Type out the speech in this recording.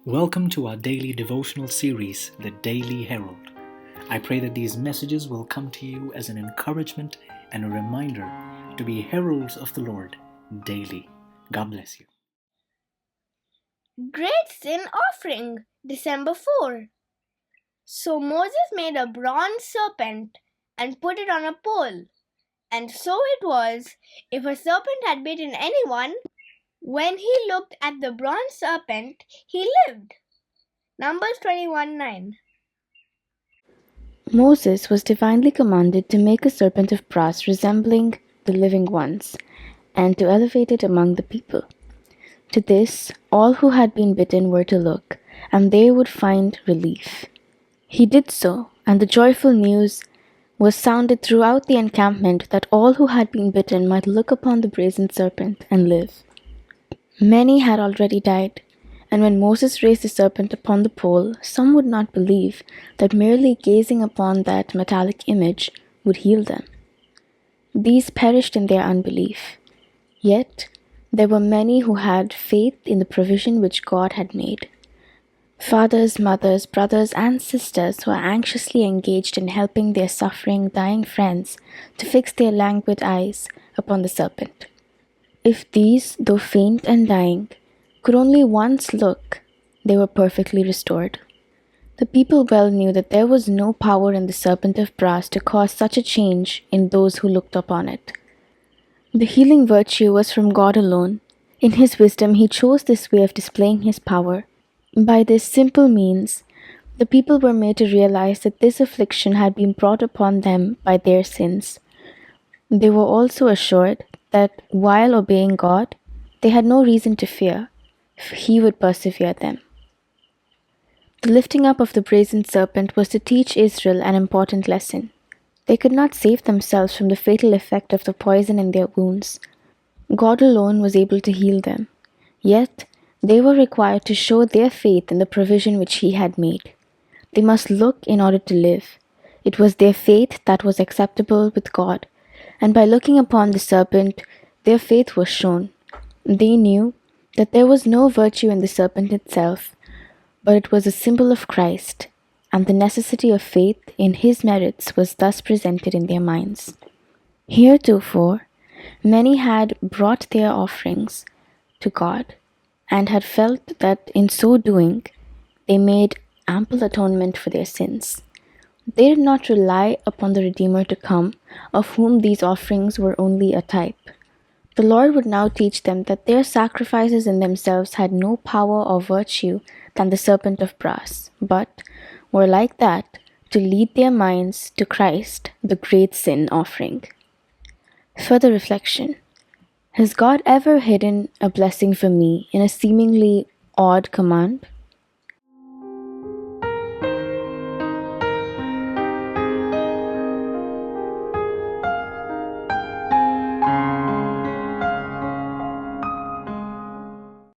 Welcome to our daily devotional series, The Daily Herald. I pray that these messages will come to you as an encouragement and a reminder to be heralds of the Lord daily. God bless you. Great Sin Offering, December 4. So Moses made a bronze serpent and put it on a pole. And so it was, if a serpent had bitten anyone, when he looked at the bronze serpent, he lived. Numbers 21:9. Moses was divinely commanded to make a serpent of brass resembling the living ones, and to elevate it among the people. To this, all who had been bitten were to look, and they would find relief. He did so, and the joyful news was sounded throughout the encampment that all who had been bitten might look upon the brazen serpent and live. Many had already died, and when Moses raised the serpent upon the pole, some would not believe that merely gazing upon that metallic image would heal them. These perished in their unbelief. Yet there were many who had faith in the provision which God had made. Fathers, mothers, brothers, and sisters were anxiously engaged in helping their suffering, dying friends to fix their languid eyes upon the serpent. If these, though faint and dying, could only once look, they were perfectly restored. The people well knew that there was no power in the serpent of brass to cause such a change in those who looked upon it. The healing virtue was from God alone. In His wisdom, He chose this way of displaying His power. By this simple means, the people were made to realize that this affliction had been brought upon them by their sins. They were also assured that while obeying God, they had no reason to fear, for He would persevere them. The lifting up of the brazen serpent was to teach Israel an important lesson. They could not save themselves from the fatal effect of the poison in their wounds. God alone was able to heal them. Yet, they were required to show their faith in the provision which He had made. They must look in order to live. It was their faith that was acceptable with God, and by looking upon the serpent, their faith was shown. They knew that there was no virtue in the serpent itself, but it was a symbol of Christ, and the necessity of faith in His merits was thus presented in their minds. Heretofore, many had brought their offerings to God, and had felt that in so doing, they made ample atonement for their sins. They did not rely upon the Redeemer to come, of whom these offerings were only a type. The Lord would now teach them that their sacrifices in themselves had no power or virtue than the serpent of brass, but were like that to lead their minds to Christ, the great sin offering. Further reflection. Has God ever hidden a blessing for me in a seemingly odd command?